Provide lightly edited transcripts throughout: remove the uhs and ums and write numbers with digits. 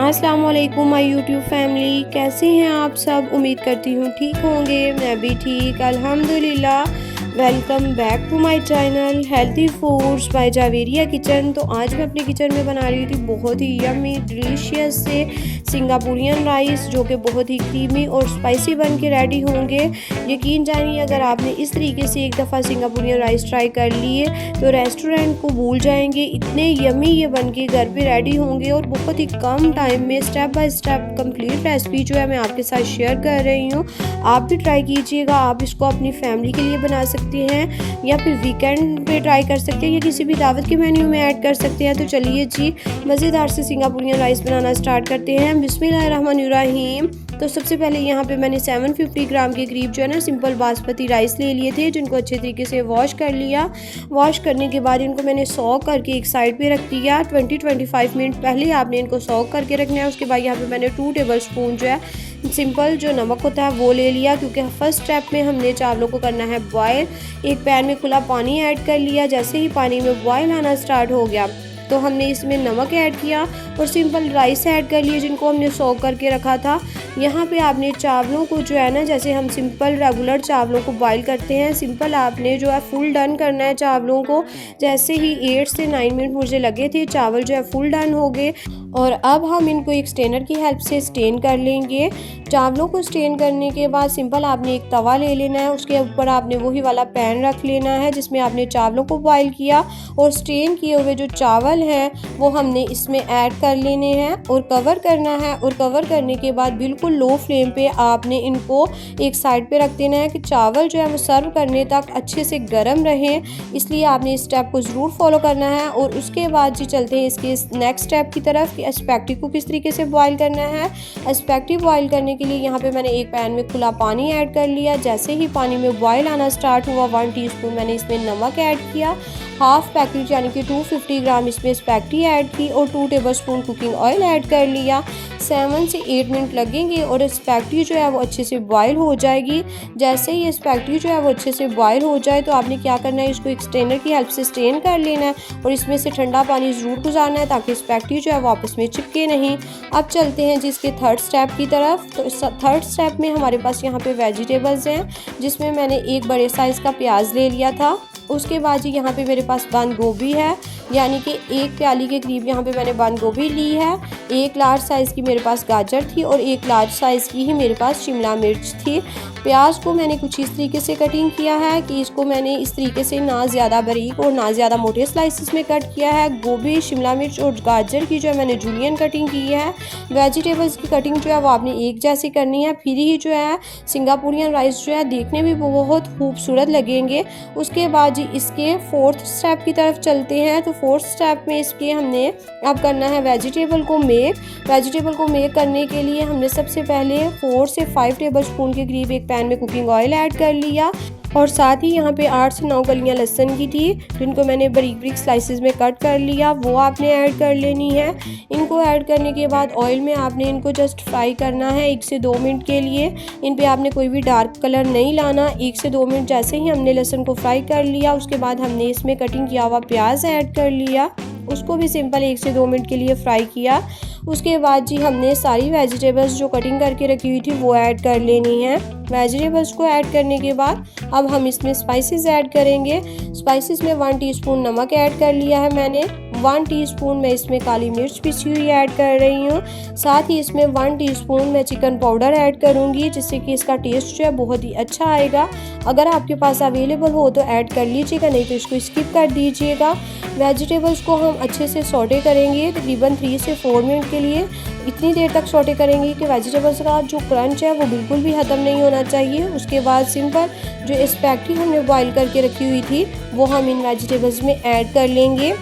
अस्सलाम वालेकुम my YouTube family, कैसे हैं आप सब। उम्मीद करती हूँ ठीक होंगे। मैं भी ठीक अल्हम्दुलिल्लाह। Welcome back to my channel healthy foods by Javeria kitchen. तो आज मैं अपने किचन में बना रही थी बहुत ही यम्मी डिलीशियस से सिंगापुरियन राइस, जो कि बहुत ही क्रीमी और स्पाइसी बन के रेडी होंगे। यकीन जानिए, अगर आपने इस तरीके से एक दफ़ा सिंगापुरियन राइस ट्राई कर लिए तो रेस्टोरेंट को भूल जाएंगे। इतने यम्मी ये बन के घर पे रेडी होंगे और बहुत ही कम टाइम में step by step complete recipe जो है मैं आपके साथ शेयर कर रही हूँ। आप भी ट्राई कीजिएगा। आप इसको अपनी फैमिली के लिए बना सकते हैं या फिर वीकेंड पे ट्राई कर सकते हैं या किसी भी दावत के मेन्यू में ऐड कर सकते हैं। तो चलिए जी, मज़ेदार से सिंगापुरियन राइस बनाना स्टार्ट करते हैं। बिस्मिल्लाहिर्रहमानिर्रहीम। तो सबसे पहले यहाँ पे मैंने 750 ग्राम के करीब जो है ना सिंपल बासमती राइस ले लिए थे, जिनको अच्छे तरीके से वॉश कर लिया। वॉश करने के बाद इनको मैंने सॉक करके एक साइड पे रख दिया। 20-25 मिनट पहले आपने इनको सॉक करके रखना है। उसके बाद यहाँ पे मैंने 2 टेबल स्पून जो है सिंपल जो नमक होता है वो ले लिया, क्योंकि फर्स्ट स्टेप में हमने चावलों को करना है बॉयल। एक पैन में खुला पानी ऐड कर लिया। जैसे ही पानी में बॉयल आना स्टार्ट हो गया तो हमने इसमें नमक ऐड किया और सिंपल राइस ऐड कर लिए, जिनको हमने सोक करके रखा था। यहाँ पे आपने चावलों को जो है ना, जैसे हम सिंपल रेगुलर चावलों को बॉईल करते हैं, सिंपल आपने जो है फुल डन करना है चावलों को। जैसे ही 8 से 9 मिनट मुझे लगे थे, चावल जो है फुल डन हो गए। और अब हम इनको एक स्टेनर की हेल्प से स्टेन कर लेंगे। चावलों को स्टेन करने के बाद सिंपल आपने एक तवा ले लेना है। उसके ऊपर आपने वही वाला पैन रख लेना है जिसमें आपने चावलों को बॉईल किया, और स्टेन किए हुए जो चावल हैं वो हमने इसमें ऐड कर लेने हैं और कवर करना है। और कवर करने के बाद बिल्कुल लो फ्लेम पे आपने इनको एक साइड पे रख देना है कि चावल जो है वो सर्व करने तक अच्छे से गर्म रहें। इसलिए आपने इस स्टेप को ज़रूर फॉलो करना है। और उसके बाद जी चलते हैं इसके नेक्स्ट स्टेप की तरफ कि एस्पेगटी को किस तरीके से बॉईल करना है। एस्पेगटी बॉईल करने के लिए यहाँ पे मैंने एक पैन में खुला पानी ऐड कर लिया। जैसे ही पानी में बॉईल आना स्टार्ट हुआ, 1 टीस्पून मैंने इसमें नमक ऐड किया। हाफ पैकेट यानी कि 250 ग्राम इसमें स्पैगेटी ऐड की और 2 टेबलस्पून कुकिंग ऑयल ऐड कर लिया। 7 से 8 मिनट लगेंगे और स्पैगेटी जो है वो अच्छे से बॉईल हो जाएगी। जैसे ही स्पैगेटी जो है वो अच्छे से बॉईल हो जाए तो आपने क्या करना है, इसको एक स्ट्रेनर की हेल्प से स्ट्रेन कर लेना है और इसमें से ठंडा पानी ज़रूर गुजारना है ताकि स्पैगेटी जो है वो आपस में चिपके नहीं। अब चलते हैं जिसके थर्ड स्टेप की तरफ। तो थर्ड स्टेप में हमारे पास यहाँ पे वेजिटेबल्स हैं, जिसमें मैंने एक बड़े साइज़ का प्याज ले लिया था। उसके बाद जी यहाँ पे मेरे पास बंद गोभी है, यानी कि 1 प्याली के करीब यहाँ पे मैंने बंद गोभी ली है। 1 लार्ज साइज़ की मेरे पास गाजर थी और 1 लार्ज साइज़ की ही मेरे पास शिमला मिर्च थी। प्याज को मैंने कुछ इस तरीके से कटिंग किया है कि इसको मैंने इस तरीके से ना ज़्यादा बारीक और ना ज़्यादा मोटे स्लाइसिस में कट किया है। गोभी, शिमला मिर्च और गाजर की जो है मैंने जूलियन कटिंग की है। वेजिटेबल्स की कटिंग जो है वो आपने एक जैसी करनी है, फिर ही जो है सिंगापुरियन राइस जो है देखने में बहुत खूबसूरत लगेंगे। उसके बाद जी इसके 4th स्टेप की तरफ चलते हैं। तो 4th स्टेप में इसके हमने अब करना है वेजिटेबल को मेक। वेजिटेबल को मेक करने के लिए हमने सबसे पहले 4 से 5 टेबल स्पून के करीब एक पैन में कुकिंग ऑयल ऐड कर लिया और साथ ही यहाँ पे 8 से 9 कलियाँ लहसुन की थी, जिनको मैंने बारीक बारीक स्लाइसेस में कट कर लिया, वो आपने ऐड कर लेनी है। इनको ऐड करने के बाद ऑयल में आपने इनको जस्ट फ्राई करना है 1 से 2 मिनट के लिए। इन पे आपने कोई भी डार्क कलर नहीं लाना। 1 से 2 मिनट जैसे ही हमने लहसुन को फ्राई कर लिया, उसके बाद हमने इसमें कटिंग किया हुआ प्याज ऐड कर लिया। उसको भी सिंपल 1 से 2 मिनट के लिए फ्राई किया। उसके बाद जी हमने सारी वेजिटेबल्स जो कटिंग करके रखी हुई थी वो ऐड कर लेनी है। वेजिटेबल्स को ऐड करने के बाद अब हम इसमें स्पाइसेस ऐड करेंगे। स्पाइसेस में 1 टीस्पून नमक ऐड कर लिया है मैंने। 1 टीस्पून मैं इसमें काली मिर्च पिसी हुई ऐड कर रही हूँ। साथ ही इसमें 1 टीस्पून मैं चिकन पाउडर ऐड करूँगी, जिससे कि इसका टेस्ट जो है बहुत ही अच्छा आएगा। अगर आपके पास अवेलेबल हो तो ऐड कर लीजिएगा, नहीं तो इसको स्किप कर दीजिएगा। वेजिटेबल्स को हम अच्छे से सौटे करेंगे तकरीबन 3 से 4 मिनट के लिए। इतनी देर तक सौटे करेंगे कि वेजिटेबल्स का जो क्रंच है वो बिल्कुल भी ख़त्म नहीं होना चाहिए। उसके बाद सिंपल जो स्पैगेटी हमने बॉईल करके रखी हुई थी वो हम इन वेजिटेबल्स में ऐड कर लेंगे।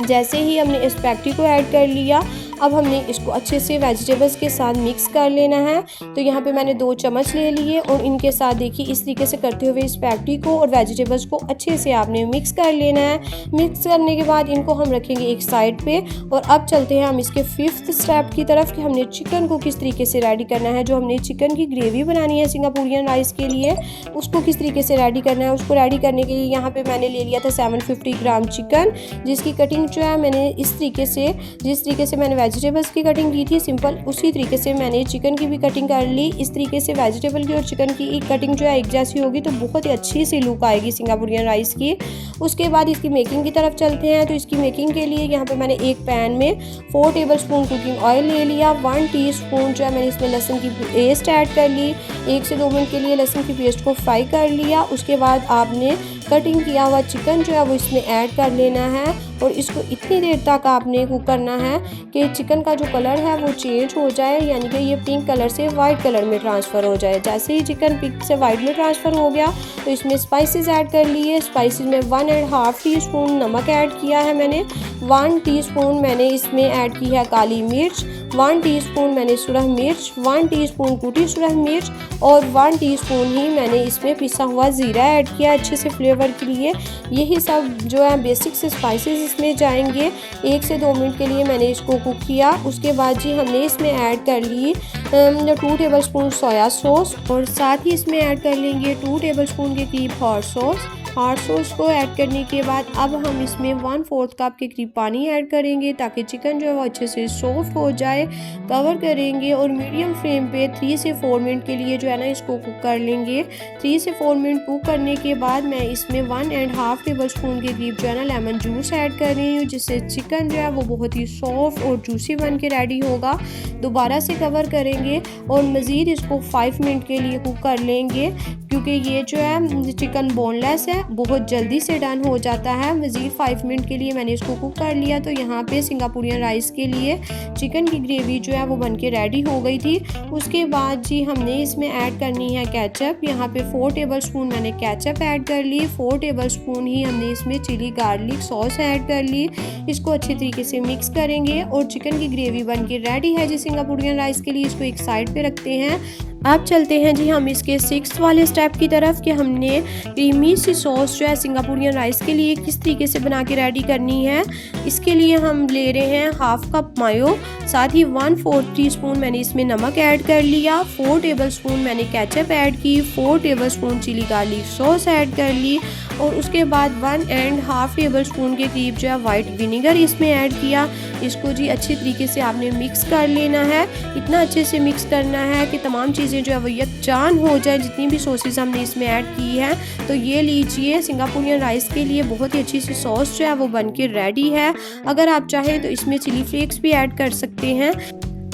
जैसे ही हमने स्पैगेटी को ऐड कर लिया, अब हमने इसको अच्छे से वेजिटेबल्स के साथ मिक्स कर लेना है। तो यहाँ पे मैंने 2 चम्मच ले लिए और इनके साथ देखिए इस तरीके से करते हुए स्पैगेटी को और वेजिटेबल्स को अच्छे से आपने मिक्स कर लेना है। मिक्स करने के बाद इनको हम रखेंगे एक साइड पे। और अब चलते हैं हम इसके 5th स्टेप की तरफ कि हमने चिकन को किस तरीके से रेडी करना है। जो हमने चिकन की ग्रेवी बनानी है सिंगापुरियन राइस के लिए, उसको किस तरीके से रेडी करना है। उसको रेडी करने के लिए यहाँ पे मैंने ले लिया था 750 ग्राम चिकन, जिसकी कटिंग जो है मैंने इस तरीके से, जिस तरीके से मैंने वेजिटेबल्स की कटिंग की थी सिंपल, उसी तरीके से मैंने चिकन की भी कटिंग कर ली। इस तरीके से वेजिटेबल की और चिकन की कटिंग जो है एक जैसी होगी तो बहुत ही अच्छी सी लुक आएगी सिंगापुरियन राइस की। उसके बाद इसकी मेकिंग की तरफ चलते हैं। तो इसकी मेकिंग के लिए यहाँ पे मैंने एक पैन में 4 टेबलस्पून कुकिंग ऑयल ले लिया। 1 टीस्पून जो है मैंने इसमें लहसुन की पेस्ट ऐड कर ली। 1 से 2 मिनट के लिए लहसुन की पेस्ट को फ्राई कर लिया। उसके बाद आपने कटिंग किया हुआ चिकन जो है वो इसमें ऐड कर लेना है और इसको इतनी देर तक आपने कुक करना है कि चिकन का जो कलर है वो चेंज हो जाए, यानी कि ये पिंक कलर से वाइट कलर में ट्रांसफ़र हो जाए। जैसे ही चिकन पिंक से वाइट में ट्रांसफ़र हो गया तो इसमें स्पाइसेस ऐड कर लिए। स्पाइसेस में 1.5 टीस्पून नमक ऐड किया है मैंने। 1 टीस्पून मैंने इसमें ऐड की है काली मिर्च। 1 टीस्पून मैंने सुरख मिर्च, 1 टीस्पून कुटी सुरख मिर्च और 1 टीस्पून ही मैंने इसमें पिसा हुआ ज़ीरा ऐड किया अच्छे से फ्लेवर के लिए। यही सब जो है बेसिक से स्पाइसेस इसमें जाएंगे। 1 से 2 मिनट के लिए मैंने इसको कुक किया। उसके बाद जी हमने इसमें ऐड कर ली 2 टेबलस्पून सोया सॉस और साथ ही इसमें ऐड कर लेंगे 2 टेबलस्पून के करीब हॉट सॉस। हॉट सॉस को ऐड करने के बाद अब हम इसमें 1/4 कप के करीब पानी ऐड करेंगे ताकि चिकन जो है वो अच्छे से सॉफ्ट हो जाए। कवर करेंगे और मीडियम फ्लेम पे 3 से 4 मिनट के लिए जो है ना इसको कुक कर लेंगे। 3 से 4 मिनट कुक करने के बाद मैं इसमें 1.5 टेबलस्पून के करीब जो है ना लेमन जूस ऐड कर रही हूँ, जिससे चिकन जो है वो बहुत ही सॉफ्ट और जूसी बन के रेडी होगा। दोबारा से कवर करेंगे और मज़ीद इसको 5 मिनट के लिए कुक कर लेंगे, क्योंकि ये जो है चिकन बोनलेस है, बहुत जल्दी से डन हो जाता है। मज़ीद 5 मिनट के लिए मैंने इसको कुक कर लिया। तो यहाँ पे सिंगापुरियन राइस के लिए चिकन की ग्रेवी जो है वो बन के रेडी हो गई थी। उसके बाद जी हमने इसमें ऐड करनी है केचप। यहाँ पे 4 टेबलस्पून मैंने केचप ऐड कर ली। 4 टेबलस्पून ही हमने इसमें चिली गार्लिक सॉस ऐड कर ली। इसको अच्छे तरीके से मिक्स करेंगे और चिकन की ग्रेवी बन के रेडी है जी सिंगापुरियन राइस के लिए। इसको एक साइड पे रखते हैं। अब चलते हैं जी हम इसके 6th वाले स्टेप की तरफ कि हमने क्रीमी सी सॉस जो है सिंगापुरियन राइस के लिए किस तरीके से बना के रेडी करनी है। इसके लिए हम ले रहे हैं 1/2 कप मायो, साथ ही 1/4 टीस्पून मैंने इसमें नमक ऐड कर लिया। 4 टेबलस्पून मैंने केचप ऐड की। 4 tablespoon chilli garlic sauce add कर ली और उसके बाद 1.5 टेबलस्पून के करीब जो है वाइट विनीगर इसमें ऐड किया। इसको जी अच्छे तरीके से आपने मिक्स कर लेना है। इतना अच्छे से मिक्स करना है कि तमाम चीज़ें जो है वो यकजान हो जाए, जितनी भी सॉसेस हमने इसमें ऐड की है। तो ये लीजिए सिंगापुरियन राइस के लिए बहुत ही अच्छी सी सॉस जो है वो बन के रेडी है। अगर आप चाहें तो इसमें चिली फ्लेक्स भी ऐड कर सकते हैं,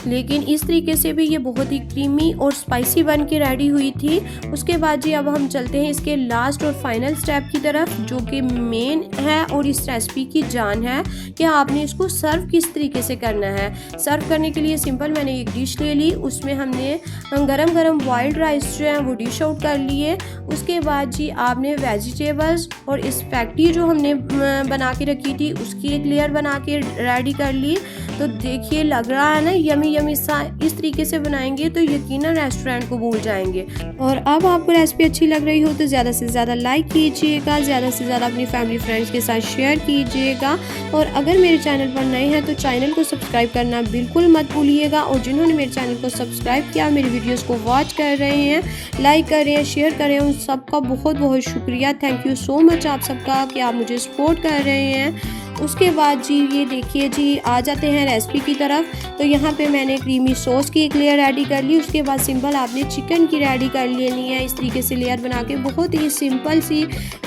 लेकिन इस तरीके से भी ये बहुत ही क्रीमी और स्पाइसी बन के रेडी हुई थी। उसके बाद जी अब हम चलते हैं इसके लास्ट और फाइनल स्टेप की तरफ, जो कि मेन है और इस रेसिपी की जान है कि आपने इसको सर्व किस तरीके से करना है। सर्व करने के लिए सिंपल मैंने एक डिश ले ली, उसमें हमने गरम गरम बॉइल्ड राइस जो है वो डिश आउट कर लिए। उसके बाद जी आपने वेजिटेबल्स और स्पैगेटी जो हमने बना के रखी थी उसकी एक लेयर बना के रेडी कर ली। तो देखिए लग रहा है ना यमी यमी सा। इस तरीके से बनाएंगे तो यकीनन रेस्टोरेंट को भूल जाएंगे। और अब आपको रेसिपी अच्छी लग रही हो तो ज़्यादा से ज़्यादा लाइक कीजिएगा, ज़्यादा से ज़्यादा अपनी फैमिली फ्रेंड्स के साथ शेयर कीजिएगा। और अगर मेरे चैनल पर नए हैं तो चैनल को सब्सक्राइब करना बिल्कुल मत भूलिएगा। और जिन्होंने मेरे चैनल को सब्सक्राइब किया, मेरी वीडियोज़ को वॉच कर रहे हैं, लाइक करें, शेयर करें, उन सबका बहुत बहुत शुक्रिया। थैंक यू सो मच आप सबका कि आप मुझे सपोर्ट कर रहे हैं। उसके बाद जी ये देखिए जी आ जाते हैं रेसिपी की तरफ। तो यहाँ पे मैंने क्रीमी सॉस की एक लेयर रेडी कर ली। उसके बाद सिंपल आपने चिकन की रेडी कर लेनी है। इस तरीके से लेयर बना के बहुत ही सिंपल सी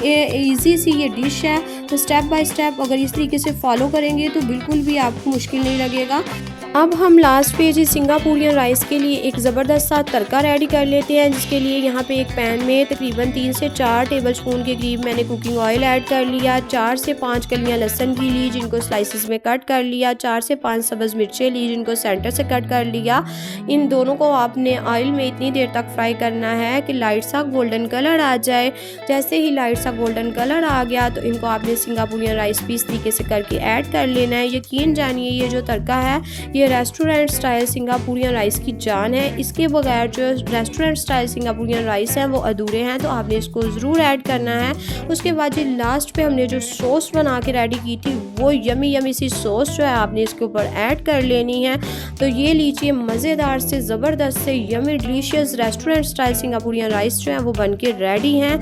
इजी सी ये डिश है। तो स्टेप बाय स्टेप अगर इस तरीके से फॉलो करेंगे तो बिल्कुल भी आपको मुश्किल नहीं लगेगा। अब हम लास्ट पे जी सिंगापुरियन राइस के लिए एक ज़बरदस्त सा तड़का रेडी कर लेते हैं, जिसके लिए यहाँ पे एक पैन में तकरीबन 3 से 4 टेबलस्पून के करीब मैंने कुकिंग ऑयल ऐड कर लिया। 4 से 5 कलियाँ लहसुन की ली, जिनको स्लाइसिस में कट कर लिया। 4 से 5 सब्ज़ मिर्चें ली, जिनको सेंटर से कट कर लिया। इन दोनों को आपने ऑयल में इतनी देर तक फ्राई करना है कि लाइट सा गोल्डन कलर आ जाए। जैसे ही लाइट सा गोल्डन कलर आ गया तो इनको आपने सिंगापुरियन राइस भी इस तरीके से करके ऐड कर लेना है। यकीन जानिए ये जो तड़का है ये रेस्टोरेंट स्टाइल सिंगापुरियन राइस की जान है। इसके बगैर जो रेस्टोरेंट स्टाइल सिंगापुरियन राइस है वो अधूरे हैं, तो आपने इसको ज़रूर ऐड करना है। उसके बाद ये लास्ट पे हमने जो सॉस बना के रेडी की थी वो यमी यमी सी सॉस जो है आपने इसके ऊपर ऐड कर लेनी है। तो ये लीजिए मज़ेदार से ज़बरदस्त से yummy delicious restaurant style Singaporean rice जो है वो बन के रेडी हैं।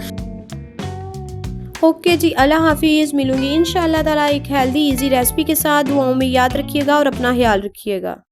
ओके जी, अल्लाह हाफ़िज़। मिलूँगी इंशाअल्लाह ताला एक हेल्दी ईज़ी रेसिपी के साथ। दुआओं में याद रखिएगा और अपना ख़्याल रखिएगा।